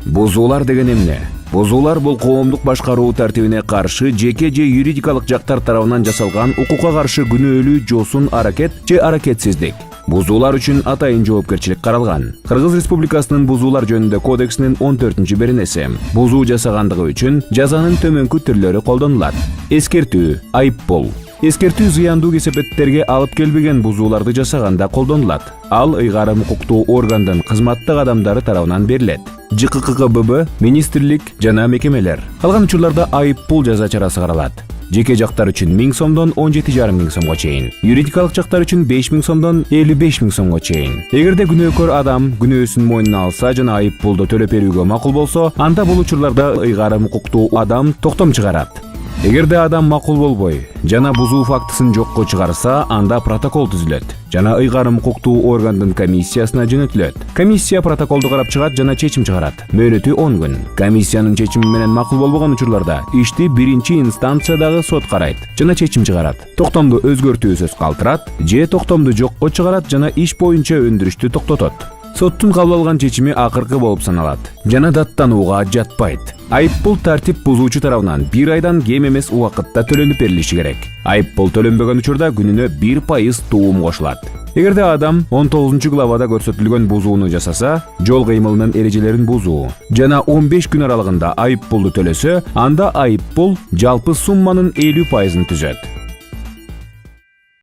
Бузуулар деген эмне? Бузуулар бул коомдук башкаруу тартибине каршы жеке же юридикалык жактар тарабынан жасалган укукка каршы күнөөлүү жосун аракет же аракетсиздик. Бузуулар үчүн атайын жоопкерчилик каралган. Кыргыз Республикасынын бузуулар жөнүндө кодексинин 14-беренеси бузуу жасагандыгы үчүн жазанын төмөнкү түрлөрү колдонулат. Эскертүү, айыппул. Эскертүү зыяндуу кесепеттерге алып келбеген бузууларды жасаганда колдонулат. Ал ыйгарым укуктуу органдын кызматтык адамдары тарабынан берилет. ЖККБ, министрлик жана мекемелер. Калган учурларда айыппул жаза чарасы каралат. Жеке жактар үчүн 1000 сомдон 17,5 миң сомго чейин, юридикалык жактар үчүн 5 миң сомдон 55 миң сомго чейин. Эгерде күнөөкөр адам күнөөсүн мойнуна алса жана айыппулду төлөп берүүгө макул болсо, анда бул учурларда ыйгарым укуктуу адам токтом чыгарат. Эгерде адам макул болбой жана бузуу фактысын жокко чыгарса, анда протокол түзүлөт жана ыйгарым укуктуу органдын комиссиясына жөнөтүлөт. Комиссия протоколду карап чыгат жана чечим чыгарат. Мөөнөтү 10 күн. Комиссиянын чечими менен макул болбогон учурларда ишти биринчи инстанциядагы сот карайт жана чечим чыгарат. Токтомду өзгөртүүсүз калтырат же токтомду жокко чыгарат жана иш боюнча өндүрүштү токтотот. Соттун кабыл алган чечими акыркы болуп саналат жана даттанууга жатпайт. Айыппул тартип бузуучу тарабынан 1 айдан кем эмес убакытта төлөнүп берилиши керек. Айыппул төлөнбөгөн учурда күнүнө 1% туум кошулат. Эгерде адам 19-главада көрсөтүлгөн бузууну жасаса, жол кыймылынын эрежелерин бузуу жана 15 күн аралыгында айыппулду төлөсө, анда айыппул жалпы сумманын 50%-ын түзөт.